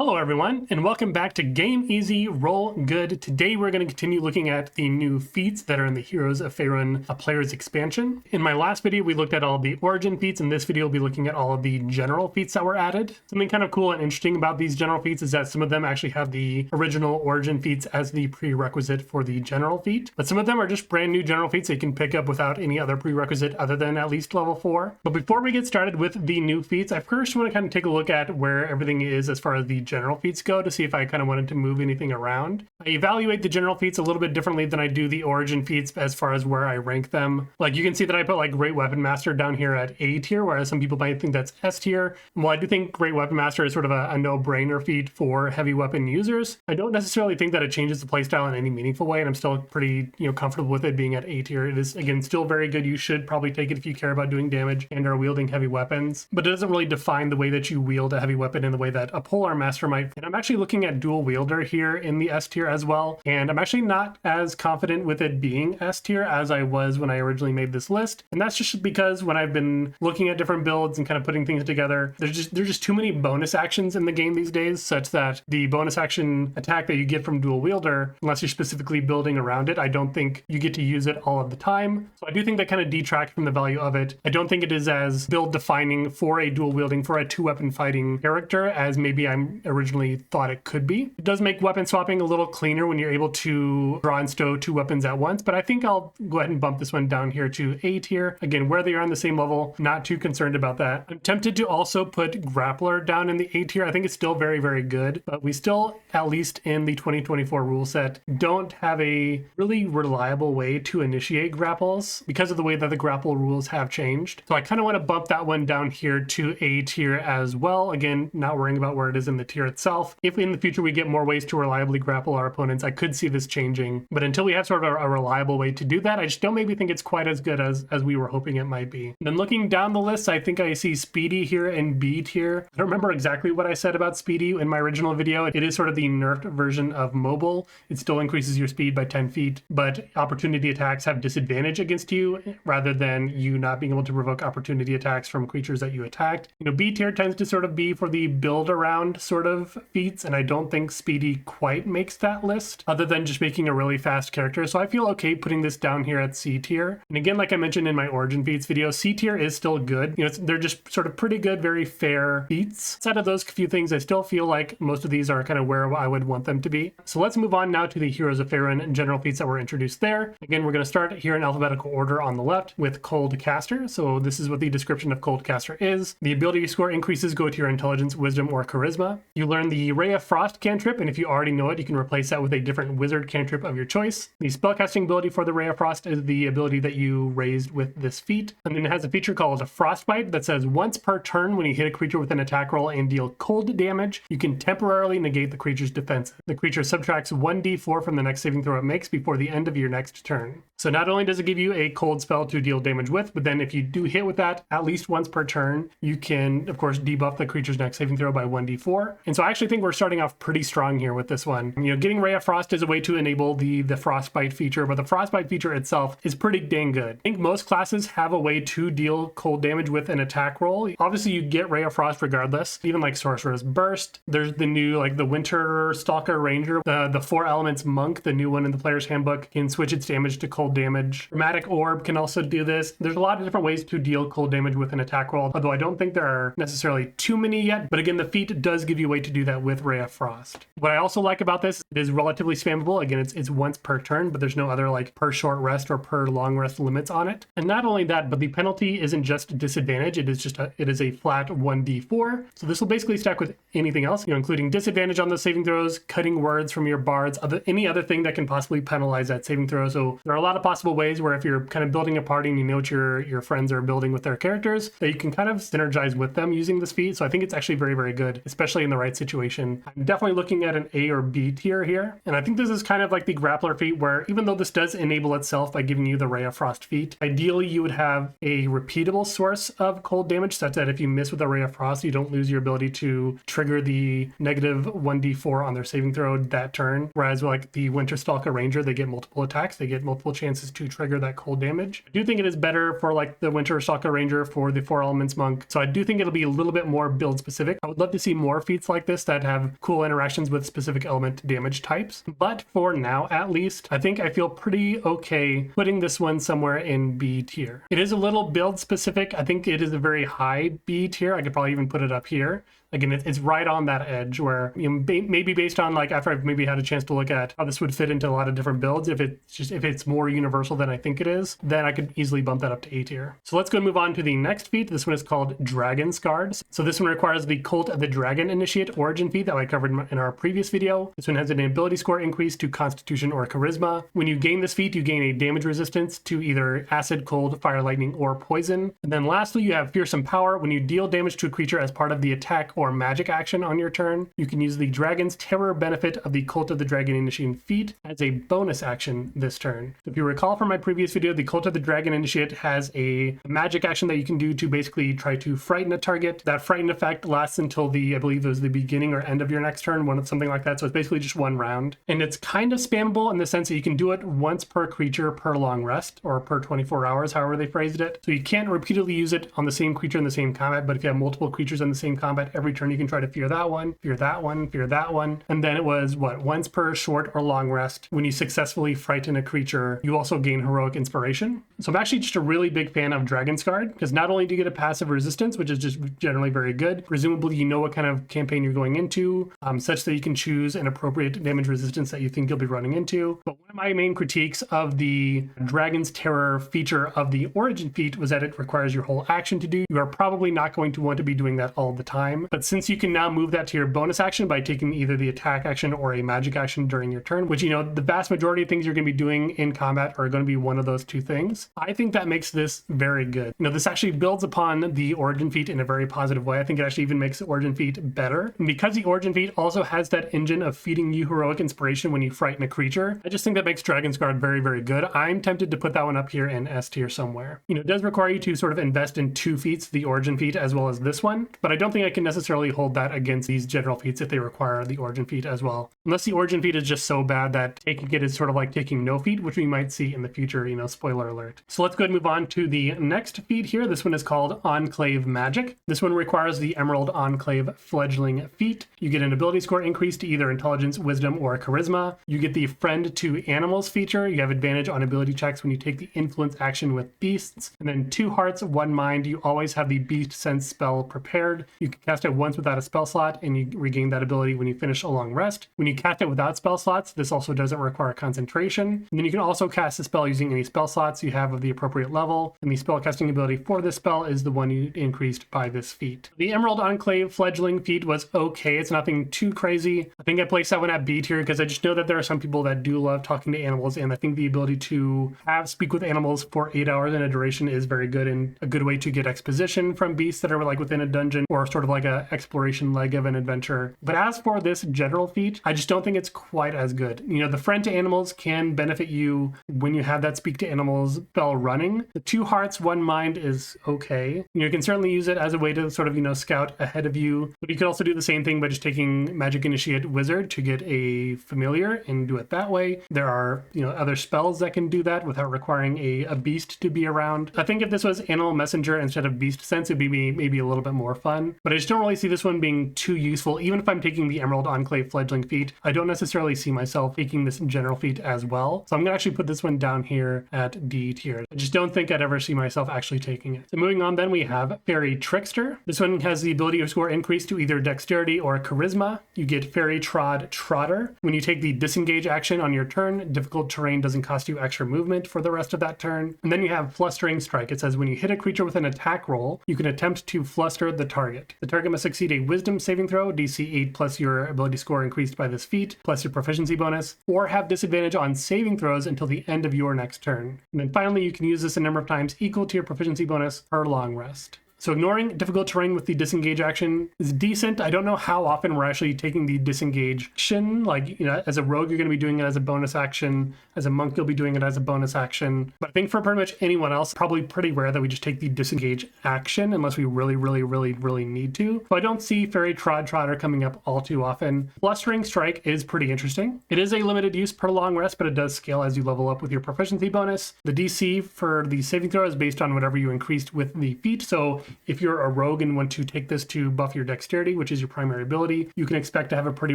Hello everyone, and welcome back to Game Easy, Roll Good. Today we're going to continue looking at the new feats that are in the Heroes of Faerun Player's Expansion. In my last video, we looked at all the origin feats. In this video, we'll be looking at all of the general feats that were added. Something kind of cool and interesting about these general feats is that some of them actually have the original origin feats as the prerequisite for the general feat, but some of them are just brand new general feats that you can pick up without any other prerequisite other than at least level 4. But before we get started with the new feats, I first want to kind of take a look at where everything is as far as the general feats go to see if I kind of wanted to move anything around. I evaluate the general feats a little bit differently than I do the origin feats as far as where I rank them. Like you can see that I put like Great Weapon Master down here at A tier, whereas some people might think that's S tier. Well, I do think Great Weapon Master is sort of a no-brainer feat for heavy weapon users. I don't necessarily think that it changes the playstyle in any meaningful way, and I'm still pretty comfortable with it being at A tier. It is, again, still very good. You should probably take it if you care about doing damage and are wielding heavy weapons, but it doesn't really define the way that you wield a heavy weapon in the way that a polearm master might. And I'm actually looking at dual wielder here in the S tier as well, and I'm actually not as confident with it being S tier as I was when I originally made this list. And that's just because when I've been looking at different builds and kind of putting things together, there's just too many bonus actions in the game these days, such that the bonus action attack that you get from dual wielder, unless you're specifically building around it, I don't think you get to use it all of the time. So I do think that kind of detracts from the value of it. I don't think it is as build defining for a dual wielding, for a 2-weapon fighting character as maybe I originally thought it could be. It does make weapon swapping a little cleaner when you're able to draw and stow 2 weapons at once, but I think I'll go ahead and bump this one down here to A tier. Again, where they are on the same level, not too concerned about that. I'm tempted to also put Grappler down in the A tier. I think it's still very, very good, but we still, at least in the 2024 rule set, don't have a really reliable way to initiate grapples because of the way that the grapple rules have changed. So I kind of want to bump that one down here to A tier as well. Again, not worrying about where it is in the tier itself. If in the future we get more ways to reliably grapple our opponents, I could see this changing. But until we have sort of a reliable way to do that, I just don't maybe think it's quite as good as we were hoping it might be. And then looking down the list, I think I see Speedy here in B tier. I don't remember exactly what I said about Speedy in my original video. It is sort of the nerfed version of mobile. It still increases your speed by 10 feet, but opportunity attacks have disadvantage against you rather than you not being able to provoke opportunity attacks from creatures that you attacked. B tier tends to sort of be for the build around sort of feats, and I don't think Speedy quite makes that list other than just making a really fast character. So I feel okay putting this down here at C tier. And again, like I mentioned in my origin feats video, C tier is still good. They're just sort of pretty good, very fair feats. Outside of those few things, I still feel like most of these are kind of where I would want them to be. So let's move on now to the Heroes of Faerun and general feats that were introduced there. Again, we're going to start here in alphabetical order on the left with Cold Caster. So this is what the description of Cold Caster is. The ability score increases go to your intelligence, wisdom, or charisma. You learn the Ray of Frost cantrip, and if you already know it, you can replace that with a different wizard cantrip of your choice. The spellcasting ability for the Ray of Frost is the ability that you raised with this feat. And then it has a feature called Frostbite that says once per turn when you hit a creature with an attack roll and deal cold damage, you can temporarily negate the creature's defense. The creature subtracts 1d4 from the next saving throw it makes before the end of your next turn. So not only does it give you a cold spell to deal damage with, but then if you do hit with that at least once per turn, you can, of course, debuff the creature's next saving throw by 1d4. And so I actually think we're starting off pretty strong here with this one. Getting Ray of Frost is a way to enable the Frostbite feature, but the Frostbite feature itself is pretty dang good. I think most classes have a way to deal cold damage with an attack roll. Obviously, you get Ray of Frost regardless, even like Sorcerer's Burst. There's the new, like the Winter Stalker Ranger, the 4 Elements Monk, the new one in the player's handbook, can switch its damage to cold damage. Dramatic Orb can also do this. There's a lot of different ways to deal cold damage with an attack roll, although I don't think there are necessarily too many yet. But again, the feat does give you a way to do that with Ray of Frost. What I also like about this, it is relatively spammable. Again, it's once per turn, but there's no other like per short rest or per long rest limits on it. And not only that, but the penalty isn't just disadvantage. It is a flat 1d4. So this will basically stack with anything else, including disadvantage on those saving throws, cutting words from your bards, any other thing that can possibly penalize that saving throw. So there are a lot of possible ways where if you're kind of building a party and you know what your friends are building with their characters, that you can kind of synergize with them using this feat. So I think it's actually very, very good, especially in the right situation. I'm definitely looking at an A or B tier here. And I think this is kind of like the Grappler feat, where even though this does enable itself by giving you the Ray of Frost feat, ideally you would have a repeatable source of cold damage such that if you miss with a Ray of Frost, you don't lose your ability to trigger the negative 1d4 on their saving throw that turn. Whereas like the Winter Stalker Ranger, they get multiple attacks, they get multiple chances to trigger that cold damage. I do think it is better for like the Winter Stalker Ranger for the 4 Elements Monk. So I do think it'll be a little bit more build specific. I would love to see more feats like like this that have cool interactions with specific element damage types. But for now, at least, I think I feel pretty okay putting this one somewhere in B tier. It is a little build specific. I think it is a very high B tier. I could probably even put it up here. Again, it's right on that edge where, you know, maybe based on like after I've maybe had a chance to look at how this would fit into a lot of different builds, if it's more universal than I think it is, then I could easily bump that up to A tier. So let's go move on to the next feat. This one is called Dragonscarred. So this one requires the Cult of the Dragon Initiate origin feat that I covered in our previous video. This one has an ability score increase to Constitution or Charisma. When you gain this feat, you gain a damage resistance to either acid, cold, fire, lightning, or poison. And then lastly, you have Fearsome Power. When you deal damage to a creature as part of the attack or magic action on your turn, you can use the Dragon's Terror benefit of the Cult of the Dragon Initiate feat as a bonus action this turn. If you recall from my previous video, the Cult of the Dragon Initiate has a magic action that you can do to basically try to frighten a target. That frighten effect lasts until I believe it was the beginning or end of your next turn, something like that. So it's basically just one round. And it's kind of spammable in the sense that you can do it once per creature per long rest or per 24 hours, however they phrased it. So you can't repeatedly use it on the same creature in the same combat, but if you have multiple creatures in the same combat, every turn you can try to fear that one, fear that one, fear that one. And then it was once per short or long rest. When you successfully frighten a creature, you also gain heroic inspiration. So I'm actually just a really big fan of Dragonscarred because not only do you get a passive resistance, which is just generally very good, presumably you know what kind of campaign you're going into, such that you can choose an appropriate damage resistance that you think you'll be running into. But one of my main critiques of the Dragon's Terror feature of the origin feat was that it requires your whole action to do. You are probably not going to want to be doing that all the time. But since you can now move that to your bonus action by taking either the attack action or a magic action during your turn, which, you know, the vast majority of things you're going to be doing in combat are going to be one of those two things, I think that makes this very good. You know, this actually builds upon the origin feat in a very positive way. I think it actually even makes the origin feat better. And because the origin feat also has that engine of feeding you heroic inspiration when you frighten a creature, I just think that makes Dragonscarred very, very good. I'm tempted to put that one up here in S tier somewhere. You know, it does require you to sort of invest in two feats, the origin feat as well as this one, but I don't think I can necessarily hold that against these general feats if they require the origin feat as well. Unless the origin feat is just so bad that taking it is sort of like taking no feat, which we might see in the future, you know, spoiler alert. So let's go ahead and move on to the next feat here. This one is called Enclave Magic. This one requires the Emerald Enclave Fledgling feat. You get an ability score increase to either Intelligence, Wisdom, or Charisma. You get the Friend to Animals feature. You have advantage on ability checks when you take the influence action with beasts. And then 2 hearts, 1 mind. You always have the Beast Sense spell prepared. You can cast it once without a spell slot, and you regain that ability when you finish a long rest. When you cast it without spell slots, this also doesn't require concentration. And then you can also cast a spell using any spell slots you have of the appropriate level. And the spell casting ability for this spell is the one you increased by this feat. The Emerald Enclave Fledgling feat was okay. It's nothing too crazy. I think I placed that one at B tier because I just know that there are some people that do love talking to animals, and I think the ability to speak with animals for 8 hours in a duration is very good and a good way to get exposition from beasts that are like within a dungeon or sort of like a exploration leg of an adventure. But as for this general feat, I just don't think it's quite as good. You know, the Friend to Animals can benefit you when you have that Speak to Animals spell running. The 2 hearts, 1 mind is okay. You can certainly use it as a way to sort of, you know, scout ahead of you, but you could also do the same thing by just taking Magic Initiate Wizard to get a familiar and do it that way. There are, you know, other spells that can do that without requiring a beast to be around. I think if this was Animal Messenger instead of Beast Sense, it'd be maybe a little bit more fun, but I just don't really see this one being too useful. Even if I'm taking the Emerald Enclave Fledgling feat, I don't necessarily see myself taking this general feat as well. So I'm gonna actually put this one down here at D tier. I just don't think I'd ever see myself actually taking it. So moving on, then we have Fairy Trickster. This one has the ability to score increase to either Dexterity or Charisma. You get Fairy Trod Trotter. When you take the disengage action on your turn, difficult terrain doesn't cost you extra movement for the rest of that turn. And then you have Flustering Strike. It says when you hit a creature with an attack roll, you can attempt to fluster the target. The target must succeed a Wisdom saving throw, DC 8 plus your ability score increased by this feat, plus your proficiency bonus, or have disadvantage on saving throws until the end of your next turn. And then finally, you can use this a number of times equal to your proficiency bonus per long rest. So ignoring difficult terrain with the disengage action is decent. I don't know how often we're actually taking the disengage action. Like, you know, as a rogue, you're going to be doing it as a bonus action. As a monk, you'll be doing it as a bonus action. But I think for pretty much anyone else, probably pretty rare that we just take the disengage action unless we really need to. So I don't see Fairy Trod Trotter coming up all too often. Flustering Strike is pretty interesting. It is a limited use per long rest, but it does scale as you level up with your proficiency bonus. The DC for the saving throw is based on whatever you increased with the feat. So if you're a rogue and want to take this to buff your dexterity, which is your primary ability, you can expect to have a pretty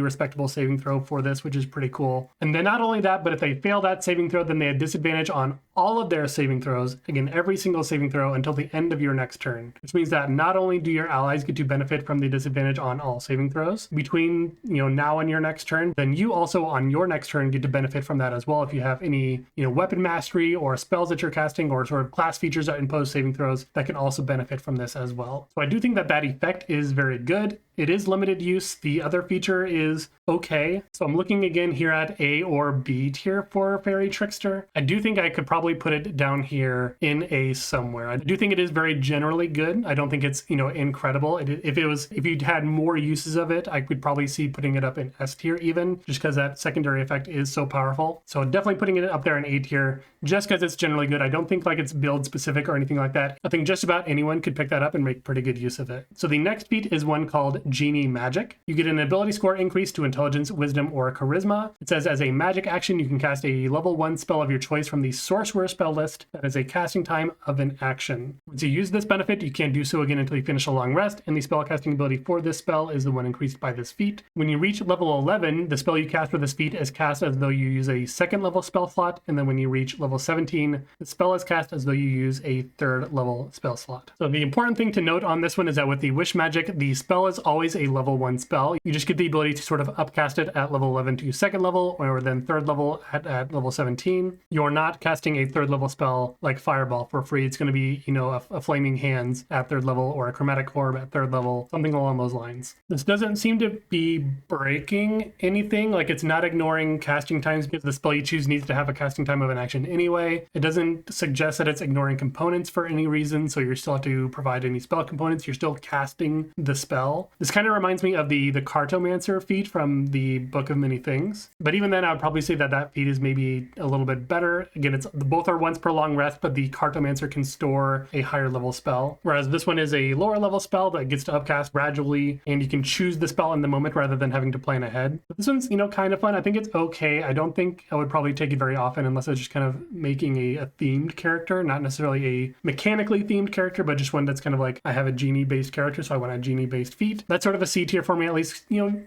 respectable saving throw for this, which is pretty cool. And then not only that, but if they fail that saving throw, then they have disadvantage on all of their saving throws, again, every single saving throw until the end of your next turn, which means that not only do your allies get to benefit from the disadvantage on all saving throws between, now and your next turn, then you also on your next turn get to benefit from that as well if you have any, weapon mastery or spells that you're casting or sort of class features that impose saving throws that can also benefit from this as well. So I do think that that effect is very good. It is limited use. The other feature is okay. So I'm looking again here at A or B tier for Fairy Trickster. I do think I could probably put it down here in A somewhere. I do think it is very generally good. I don't think it's, incredible. If you'd had more uses of it, I could probably see putting it up in S tier even, just because that secondary effect is so powerful. So definitely putting it up there in A tier, just because it's generally good. I don't think like it's build specific or anything like that. I think just about anyone could pick that up and make pretty good use of it. So the next feat is one called Genie Magic. You get an ability score increase to intelligence, wisdom, or charisma. It says as a magic action, you can cast a level 1 spell of your choice from the sorcerer spell list that has a casting time of an action. Once you use this benefit, you can't do so again until you finish a long rest, and the spell casting ability for this spell is the one increased by this feat. When you reach level 11, the spell you cast for this feat is cast as though you use a second level spell slot, and then when you reach level 17, the spell is cast as though you use a third level spell slot. So the important thing to note on this one is that with the Wish Magic, the spell is always a level 1 spell. You just get the ability to sort of upcast it at level 11 to second level, or then third level at level 17. You're not casting a third level spell like Fireball for free. It's going to be, a Flaming Hands at third level or a Chromatic Orb at third level, something along those lines. This doesn't seem to be breaking anything. Like it's not ignoring casting times because the spell you choose needs to have a casting time of an action anyway. It doesn't suggest that it's ignoring components for any reason, so you still have to provide any spell components. You're still casting the spell. This kind of reminds me of the Cartomancer feat from the Book of Many Things. But even then, I would probably say that feat is maybe a little bit better. Again, both are once per long rest, but the Cartomancer can store a higher level spell, whereas this one is a lower level spell that gets to upcast gradually, and you can choose the spell in the moment rather than having to plan ahead. But this one's, kind of fun. I think it's okay. I don't think I would probably take it very often unless I was just kind of making a themed character, not necessarily a mechanically themed character, but just one that's kind of like, I have a genie-based character, so I want a genie-based feat. That's sort of a C tier for me, at least,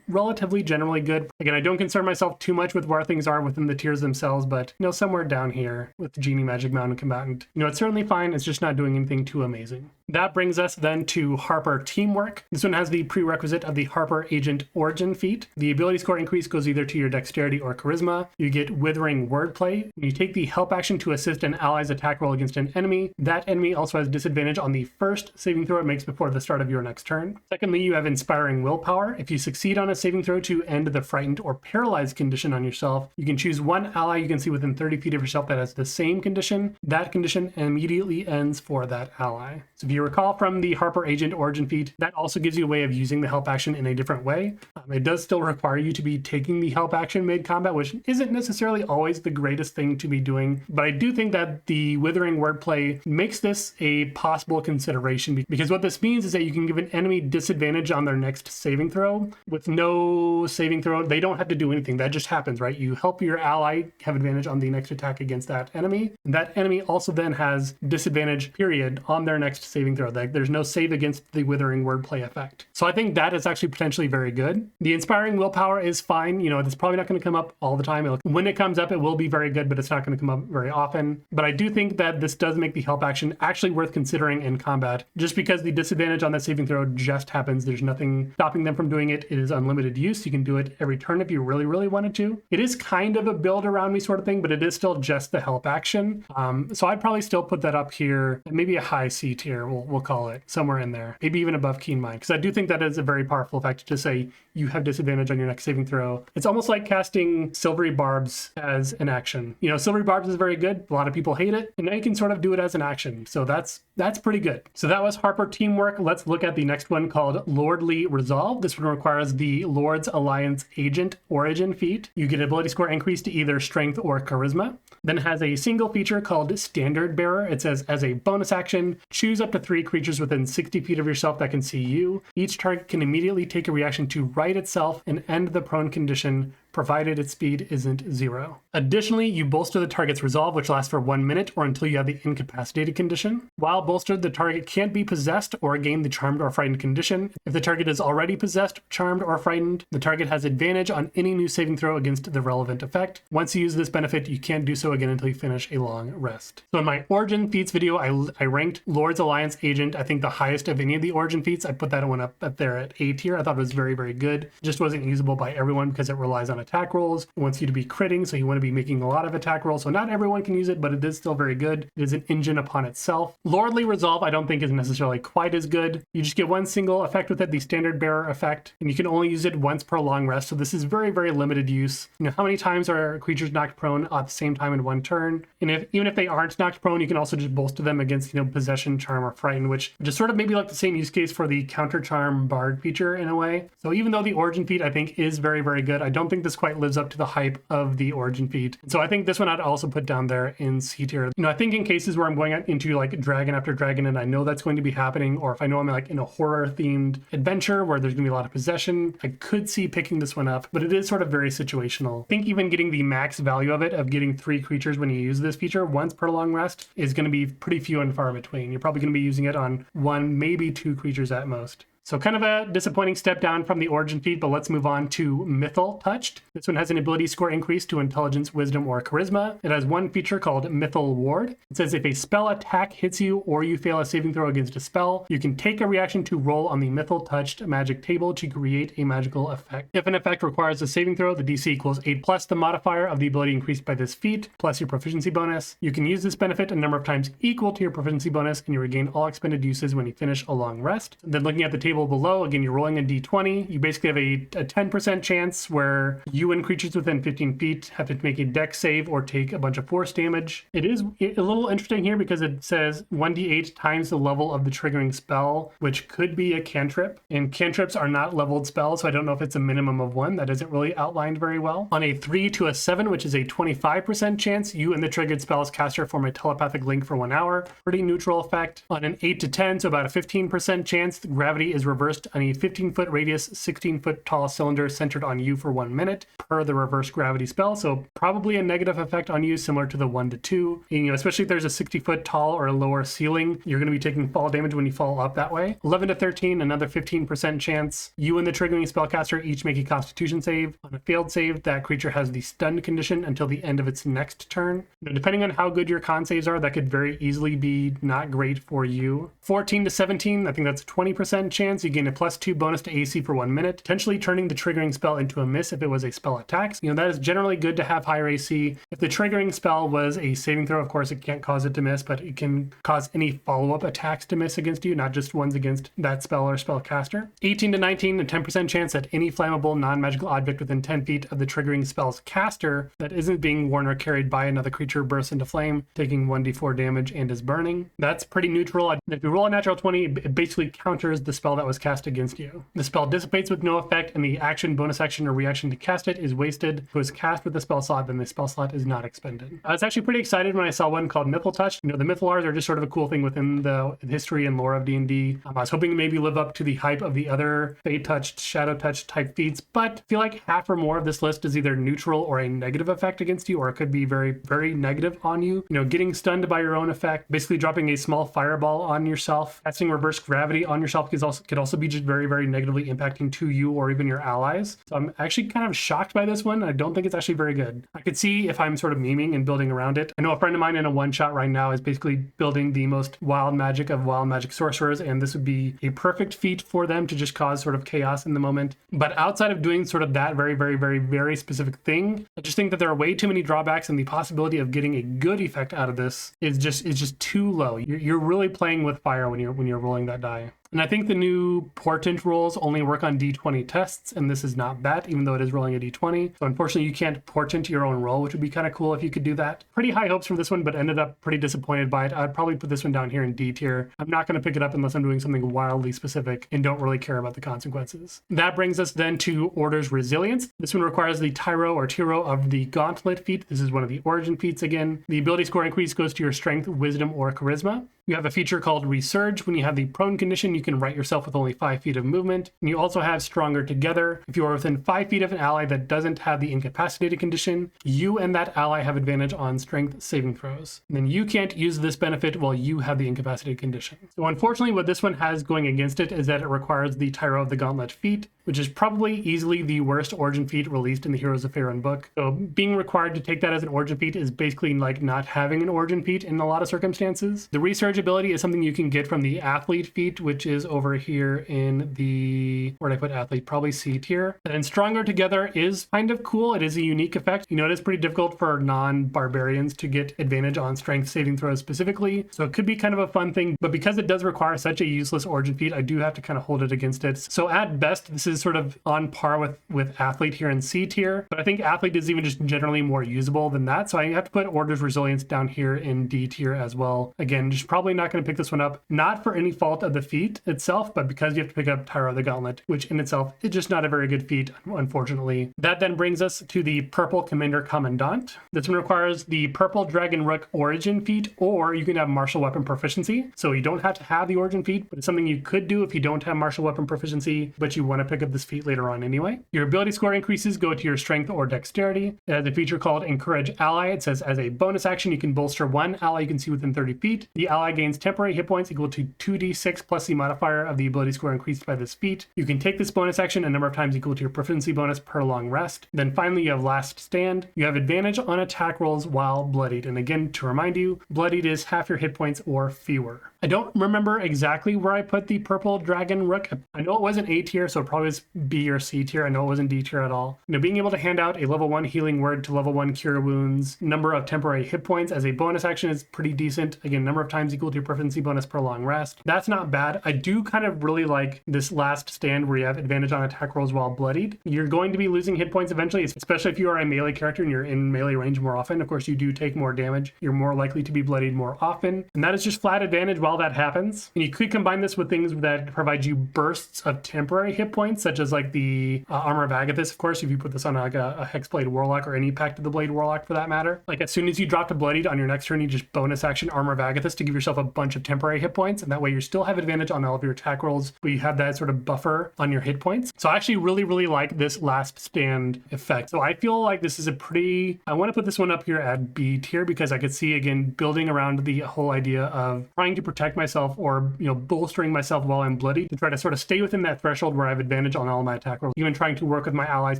relatively generally good. Again, I don't concern myself too much with where things are within the tiers themselves, but, somewhere down here with Genie Magic Mountain Combatant. It's certainly fine. It's just not doing anything too amazing. That brings us then to Harper Teamwork. This one has the prerequisite of the Harper Agent Origin feat. The ability score increase goes either to your dexterity or charisma. You get Withering Wordplay. When you take the help action to assist an ally's attack roll against an enemy, that enemy also has disadvantage on the first saving throw it makes before the start of your next turn. Secondly, you have Inspiring Willpower. If you succeed on a saving throw to end the frightened or paralyzed condition on yourself, you can choose one ally you can see within 30 feet of yourself that has the same condition. That condition immediately ends for that ally. So if you recall from the Harper Agent Origin feat, that also gives you a way of using the help action in a different way. It does still require you to be taking the help action mid-combat, which isn't necessarily always the greatest thing to be doing, but I do think that the Withering Wordplay makes this a possible consideration, because what this means is that you can give an enemy disadvantage on their next saving throw. With no saving throw, they don't have to do anything. That just happens, right? You help your ally have advantage on the next attack against that enemy, and that enemy also then has disadvantage, period, on their next saving throw. There's no save against the Withering Wordplay effect. So I think that is actually potentially very good. The Inspiring Willpower is fine. It's probably not going to come up all the time. When it comes up, it will be very good, but it's not going to come up very often. But I do think that this does make the help action actually worth considering in combat, just because the disadvantage on that saving throw just happens. There's nothing stopping them from doing it. It is unlimited use. You can do it every turn if you really, really wanted to. It is kind of a build around me sort of thing, but it is still just the help action. So I'd probably still put that up here, maybe a high C tier, we'll call it, somewhere in there, maybe even above Keen Mind, because I do think that is a very powerful effect to say you have disadvantage on your next saving throw. It's almost like casting Silvery Barbs as an action. Silvery Barbs is very good. A lot of people hate it, and now you can sort of do it as an action. So that's pretty good. So that was Harper Teamwork. Let's look at the next one called Lordly Resolve. This one requires the Lord's Alliance Agent Origin feat. You get ability score increase to either strength or charisma. Then has a single feature called Standard Bearer. It says, as a bonus action, choose up to 3 creatures within 60 feet of yourself that can see you. Each target can immediately take a reaction to right itself and end the prone condition provided its speed isn't 0. Additionally, you bolster the target's resolve, which lasts for 1 minute or until you have the incapacitated condition. While bolstered, the target can't be possessed or gain the charmed or frightened condition. If the target is already possessed, charmed, or frightened, the target has advantage on any new saving throw against the relevant effect. Once you use this benefit, you can't do so again until you finish a long rest. So in my Origin Feats video, I ranked Lord's Alliance Agent, I think the highest of any of the Origin Feats. I put that one up there at A tier. I thought it was very, very good. Just wasn't usable by everyone because it relies on attack rolls. It wants you to be critting, so you want to be making a lot of attack rolls. So not everyone can use it, but it is still very good. It is an engine upon itself. Lordly Resolve, I don't think is necessarily quite as good. You just get one single effect with it, the Standard Bearer effect, and you can only use it once per long rest. So this is very, very limited use. You know, how many times are creatures knocked prone at the same time in one turn? And even if they aren't knocked prone, you can also just bolster them against, you know, Possession, Charm, or Frighten, which just sort of maybe like the same use case for the Counter Charm Bard feature in a way. So even though the Origin Feat I think is very, very good, I don't think this quite lives up to the hype of the Origin Feat. So I think this one I'd also put down there in C tier. You know, I think in cases where I'm going into like dragon after dragon and I know that's going to be happening, or if I know I'm like in a horror themed adventure where there's gonna be a lot of possession, I could see picking this one up, but it is sort of very situational. I think even getting the max value of it, of getting 3 creatures when you use this feature once per long rest, is going to be pretty few and far between. You're probably going to be using it on 1, maybe 2 creatures at most. So kind of a disappointing step down from the Origin Feat, but let's move on to Mythal Touched. This one has an ability score increase to Intelligence, Wisdom, or Charisma. It has one feature called Mythal Ward. It says if a spell attack hits you or you fail a saving throw against a spell, you can take a reaction to roll on the Mythal Touched magic table to create a magical effect. If an effect requires a saving throw, the DC equals 8 plus the modifier of the ability increased by this feat, plus your proficiency bonus. You can use this benefit a number of times equal to your proficiency bonus, and you regain all expended uses when you finish a long rest. And then looking at the table below, again, you're rolling a d20. You basically have a 10% chance where you and creatures within 15 feet have to make a dex save or take a bunch of force damage. It is a little interesting here because it says 1d8 times the level of the triggering spell, which could be a cantrip. And cantrips are not leveled spells, so I don't know if it's a minimum of 1. That isn't really outlined very well. On a 3 to a 7, which is a 25% chance, you and the triggered spell's caster form a telepathic link for 1 hour. Pretty neutral effect. On an 8 to 10, so about a 15% chance, the gravity is reversed on a 15-foot radius, 16-foot tall cylinder centered on you for 1 minute per the reverse gravity spell. So probably a negative effect on you, similar to the 1 to 2. And, you know, especially if there's a 60-foot tall or a lower ceiling, you're going to be taking fall damage when you fall up that way. 11 to 13, another 15% chance. You and the triggering spellcaster each make a Constitution save. On a failed save, that creature has the stunned condition until the end of its next turn. Now, depending on how good your con saves are, that could very easily be not great for you. 14 to 17, I think that's a 20% chance. You gain a +2 bonus to AC for 1 minute, potentially turning the triggering spell into a miss if it was a spell attack. You know, that is generally good to have higher AC. If the triggering spell was a saving throw, of course, it can't cause it to miss, but it can cause any follow-up attacks to miss against you, not just ones against that spell or spellcaster. 18 to 19, a 10% chance that any flammable non-magical object within 10 feet of the triggering spell's caster that isn't being worn or carried by another creature bursts into flame, taking 1d4 damage and is burning. That's pretty neutral. If you roll a natural 20, it basically counters the spell that was cast against you. The spell dissipates with no effect, and the action, bonus action, or reaction to cast it is wasted. If it was cast with the spell slot, then the spell slot is not expended. I was actually pretty excited when I saw one called Mythal Touched. You know, the Mythalars are just sort of a cool thing within the history and lore of D&D. I was hoping to maybe live up to the hype of the other Fate Touched, Shadow Touched type feats, but I feel like half or more of this list is either neutral or a negative effect against you, or it could be very, very negative on you. You know, getting stunned by your own effect, basically dropping a small fireball on yourself, casting reverse gravity on yourself could also be just very, very negatively impacting to you or even your allies. So I'm actually kind of shocked by this one. I don't think it's actually very good. I could see if I'm sort of memeing and building around it. I know a friend of mine in a one-shot right now is basically building the most wild magic of wild magic sorcerers, and this would be a perfect feat for them to just cause sort of chaos in the moment. But outside of doing sort of that very, very, very, very specific thing, I just think that there are way too many drawbacks, and the possibility of getting a good effect out of this is just too low. You're really playing with fire when you're rolling that die. And I think the new portent rolls only work on d20 tests, and this is not that, even though it is rolling a d20. So unfortunately, you can't portent your own roll, which would be kind of cool if you could do that. Pretty high hopes for this one, but ended up pretty disappointed by it. I'd probably put this one down here in D tier. I'm not going to pick it up unless I'm doing something wildly specific and don't really care about the consequences. That brings us then to Order's Resilience. This one requires the Tyro or Tiro of the Gauntlet feat. This is one of the Origin feats again. The ability score increase goes to your Strength, Wisdom, or Charisma. You have a feature called Resurge. When you have the prone condition, you can right yourself with only 5 feet of movement. And you also have Stronger Together. If you are within 5 feet of an ally that doesn't have the incapacitated condition, you and that ally have advantage on strength saving throws. And then you can't use this benefit while you have the incapacitated condition. So unfortunately, what this one has going against it is that it requires the Tyro of the Gauntlet feat, which is probably easily the worst origin feat released in the Heroes of Faerun book. So being required to take that as an origin feat is basically like not having an origin feat in a lot of circumstances. The Resurge ability is something you can get from the Athlete feat, which is over here in the, where did I put Athlete? Probably C tier. And then Stronger Together is kind of cool. It is a unique effect. You know, it is pretty difficult for non-barbarians to get advantage on strength saving throws specifically. So it could be kind of a fun thing, but because it does require such a useless origin feat, I do have to kind of hold it against it. So at best, this is sort of on par with Athlete here in C tier, but I think Athlete is even just generally more usable than that. So I have to put Order's Resilience down here in D tier as well. Again, just probably not going to pick this one up, not for any fault of the feat itself, but because you have to pick up Tyro of the Gauntlet, which in itself is just not a very good feat, unfortunately. That then brings us to the Purple Commander Commandant. This one requires the Purple Dragon Rook Origin feat, or you can have Martial Weapon Proficiency. So you don't have to have the Origin feat, but it's something you could do if you don't have Martial Weapon Proficiency, but you want to pick up this feat later on anyway. Your ability score increases go to your Strength or Dexterity. It has a feature called Encourage Ally. It says as a bonus action, you can bolster one ally you can see within 30 feet. The ally gains temporary hit points equal to 2d6 plus the modifier of the ability score increased by this feat. You can take this bonus action a number of times equal to your proficiency bonus per long rest. Then finally, you have Last Stand. You have advantage on attack rolls while bloodied. And again, to remind you, bloodied is half your hit points or fewer. I don't remember exactly where I put the Purple Dragon Rook. I know it wasn't A tier, so it probably was B or C tier. I know it wasn't D tier at all. You know, being able to hand out a level 1 healing word to level 1 cure wounds, number of temporary hit points as a bonus action is pretty decent. Again, number of times equal to your proficiency bonus per long rest. That's not bad. I do kind of really like this Last Stand where you have advantage on attack rolls while bloodied. You're going to be losing hit points eventually, especially if you are a melee character and you're in melee range more often. Of course, you do take more damage. You're more likely to be bloodied more often. And that is just flat advantage while that happens. And you could combine this with things that provide you bursts of temporary hit points, such as like the Armor of Agathis, of course, if you put this on like a Hexblade Warlock or any Pact of the Blade Warlock for that matter. Like as soon as you drop to bloodied on your next turn, you just bonus action Armor of Agathis to give yourself a bunch of temporary hit points. And that way you still have advantage on all of your attack rolls, but you have that sort of buffer on your hit points. So I actually really like this Last Stand effect. So I feel like this is a pretty, I want to put this one up here at B tier because I could see, again, building around the whole idea of trying to protect myself or, you know, bolstering myself while I'm bloodied to try to sort of stay within that threshold where I have advantage on all of my attack rolls. Even trying to work with my allies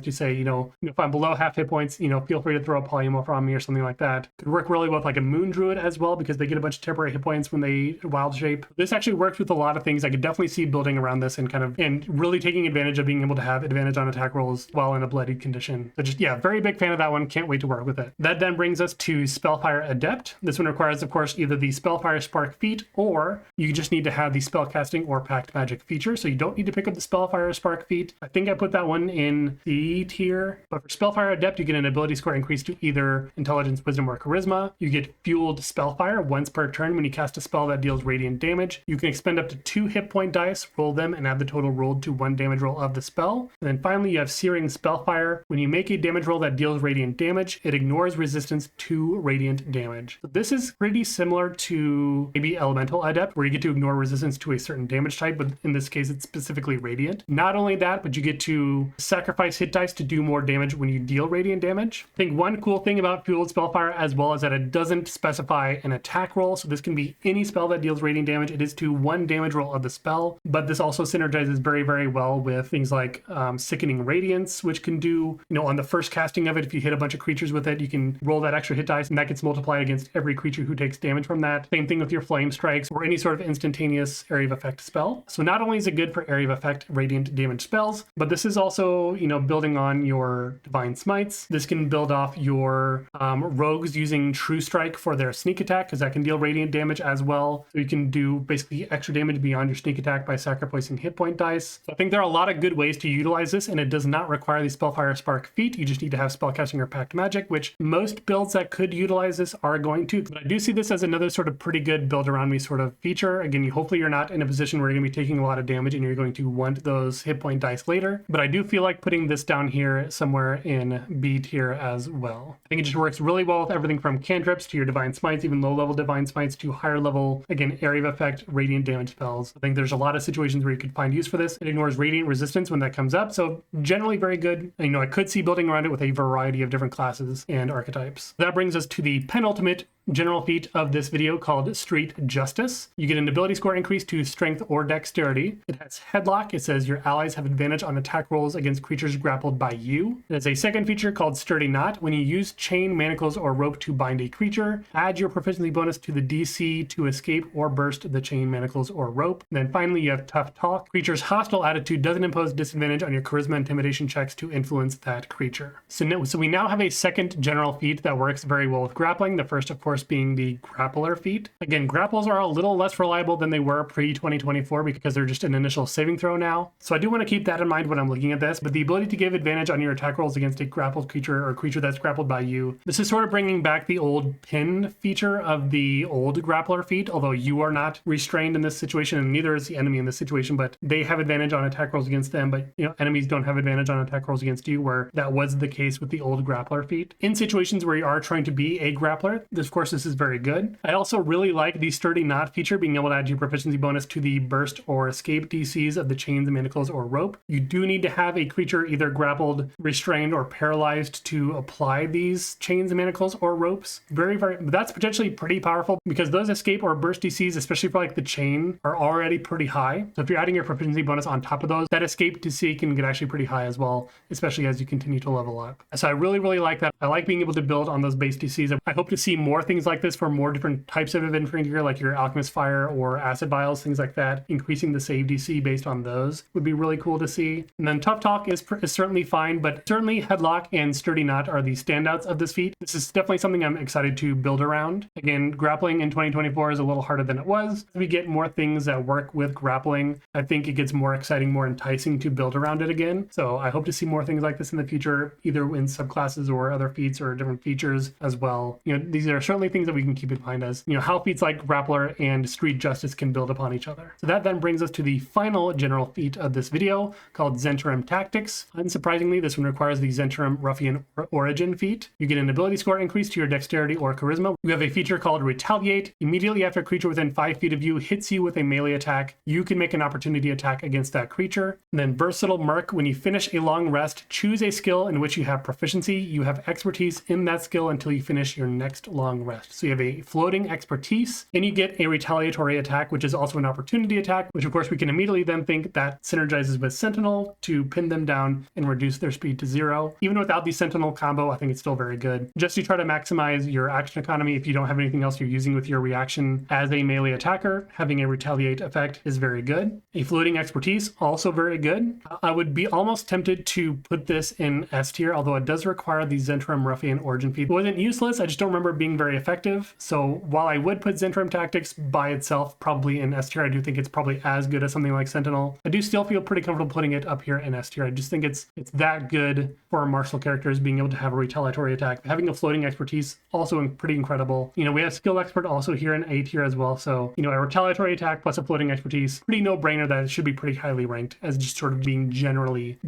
to say, you know, if I'm below half hit points, you know, feel free to throw a polymorph on me or something like that. Could work really well with like a Moon Druid as well because they get a bunch of temporary hit points when they wild shape. This actually works with a lot of things. I could definitely see building around this and really taking advantage of being able to have advantage on attack rolls while in a bloodied condition. So just, yeah, very big fan of that one. Can't wait to work with it. That then brings us to Spellfire Adept. This one requires, of course, either the Spellfire Spark feat or you just need to have the spellcasting or Pact Magic feature. So you don't need to pick up the Spellfire Spark feat. I think I put that one in C tier. But for Spellfire Adept, you get an ability score increase to either Intelligence, Wisdom, or Charisma. You get Fueled Spellfire once per turn when you cast a spell that deals radiant damage. You can expend up to 2 hit point dice, roll them, and add the total rolled to 1 damage roll of the spell. And then finally, you have Searing Spellfire. When you make a damage roll that deals radiant damage, it ignores resistance to radiant damage. So this is pretty similar to maybe Elemental Adept, where you get to ignore resistance to a certain damage type, but in this case, it's specifically radiant. Not only that, but you get to sacrifice hit dice to do more damage when you deal radiant damage. I think one cool thing about Fueled Spellfire as well is that it doesn't specify an attack roll, so this can be any spell that deals radiant damage. It is to 1 damage roll of the spell, but this also synergizes very well with things like Sickening Radiance, which can do, you know, on the first casting of it, if you hit a bunch of creatures with it, you can roll that extra hit dice, and that gets multiplied against every creature who takes damage from that. Same thing with your Flame Strikes or any sort of instantaneous area of effect spell. So not only is it good for area of effect radiant damage spells, but this is also, you know, building on your Divine Smites. This can build off your rogues using True Strike for their sneak attack, because that can deal radiant damage as well. So you can do basically extra damage beyond your sneak attack by sacrificing hit point dice. So I think there are a lot of good ways to utilize this, and it does not require the Spellfire Spark feat. You just need to have spellcasting or Pact Magic, which most builds that could utilize this are going to. But I do see this as another sort of pretty good build around me sort sort of feature. Again, hopefully you're not in a position where you're going to be taking a lot of damage and you're going to want those hit point dice later. But I do feel like putting this down here somewhere in B tier as well. I think it just works really well with everything from cantrips to your divine smites, even low level divine smites, to higher level, again, area of effect, radiant damage spells. I think there's a lot of situations where you could find use for this. It ignores radiant resistance when that comes up, so generally very good. You know, I could see building around it with a variety of different classes and archetypes. That brings us to the penultimate general feat of this video called Street Justice. You get an ability score increase to strength or dexterity. It has headlock. It says your allies have advantage on attack rolls against creatures grappled by you. It has a second feature called Sturdy Knot. When you use chain, manacles, or rope to bind a creature, add your proficiency bonus to the DC to escape or burst the chain, manacles, or rope. And then finally, you have Tough Talk. Creature's hostile attitude doesn't impose disadvantage on your charisma intimidation checks to influence that creature. So we now have a second general feat that works very well with grappling. The first, of course, being the grappler feat. Again, grapples are a little less reliable than they were pre-2024 because they're just an initial saving throw now. So I do want to keep that in mind when I'm looking at this, but the ability to give advantage on your attack rolls against a grappled creature or creature that's grappled by you. This is sort of bringing back the old pin feature of the old grappler feat, although you are not restrained in this situation and neither is the enemy in this situation, but they have advantage on attack rolls against them, but enemies don't have advantage on attack rolls against you, where that was the case with the old grappler feat. In situations where you are trying to be a grappler, of course, this is very good. I also really like the Sturdy Knot feature, being able to add your proficiency bonus to the burst or escape DCs of the chains, manacles, or rope. You do need to have a creature either grappled, restrained, or paralyzed to apply these chains, manacles, or ropes. That's potentially pretty powerful because those escape or burst DCs, especially for like the chain, are already pretty high. So if you're adding your proficiency bonus on top of those, that escape DC can get actually pretty high as well, especially as you continue to level up. So I really, really like that. I like being able to build on those base DCs. I hope to see more things like this for more different types of infantry gear, like your Alchemist Fire or Acid Vials, things like that. Increasing the save DC based on those would be really cool to see. And then Tough Talk is certainly fine, but certainly Headlock and Sturdy Knot are the standouts of this feat. This is definitely something I'm excited to build around. Again, grappling in 2024 is a little harder than it was. As we get more things that work with grappling, I think it gets more exciting, more enticing to build around it again. So I hope to see more things like this in the future, either in subclasses or other feats or different features as well. These are certainly things that we can keep in mind as, how feats like Grappler and Street Justice can build upon each other. So that then brings us to the final general feat of this video called Zhentarim Tactics. Unsurprisingly, this one requires the Zhentarim Ruffian Origin feat. You get an ability score increase to your dexterity or charisma. You have a feature called Retaliate. Immediately after a creature within 5 feet of you hits you with a melee attack, you can make an opportunity attack against that creature. And then Versatile Merc, when you finish a long rest, choose a skill in which you have proficiency. You have expertise in that skill until you finish your next long rest. So you have a floating expertise, and you get a retaliatory attack, which is also an opportunity attack, which of course we can immediately then think that synergizes with Sentinel to pin them down and reduce their speed to 0. Even without the Sentinel combo, I think it's still very good. Just to try to maximize your action economy, if you don't have anything else you're using with your reaction as a melee attacker, having a retaliate effect is very good. A floating expertise, also very good. I would be almost tempted to put this in S tier, although it does require the Zhentarim Ruffian Origin feat. It wasn't useless, I just don't remember it being very effective. So while I would put Zhentarim Tactics by itself probably in S tier, I do think it's probably as good as something like Sentinel. I do still feel pretty comfortable putting it up here in S tier. I just think it's that good for martial characters, being able to have a retaliatory attack. Having a floating expertise, also pretty incredible. We have Skill Expert also here in A tier as well. So, a retaliatory attack plus a floating expertise, pretty no-brainer that it should be pretty highly ranked as just sort of being generally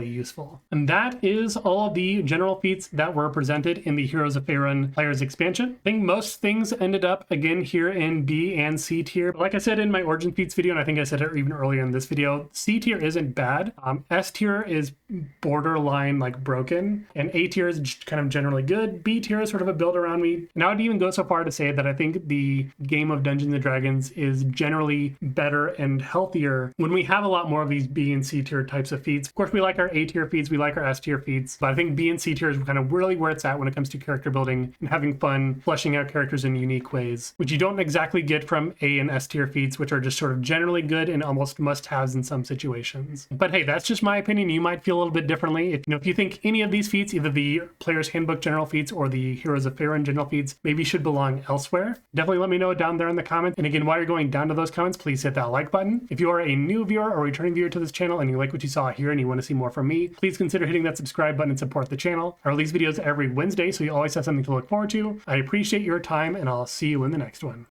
useful. And that is all of the general feats that were presented in the Heroes of Faerun Players Expansion. I think most things ended up again here in B and C tier. But like I said in my Origin Feats video, and I think I said it even earlier in this video, C tier isn't bad. S tier is borderline like broken, and A tier is just kind of generally good. B tier is sort of a build around me. And I would even go so far to say that I think the game of Dungeons and Dragons is generally better and healthier when we have a lot more of these B and C tier types of feats. Of course, we like our A tier feats, we like our S tier feats, but I think B and C tier is kind of really where it's at when it comes to character building and having fun, fleshing out characters in unique ways, which you don't exactly get from A and S tier feats, which are just sort of generally good and almost must-haves in some situations. But hey, that's just my opinion. You might feel a little bit differently. If you think any of these feats, either the Player's Handbook general feats or the Heroes of Faerun general feats, maybe should belong elsewhere, definitely let me know down there in the comments. And again, while you're going down to those comments, please hit that like button. If you are a new viewer or returning viewer to this channel and you like what you saw here and you want to see more from me, please consider hitting that subscribe button and support the channel. I release videos every Wednesday, so you always have something to look forward to. I appreciate your time, and I'll see you in the next one.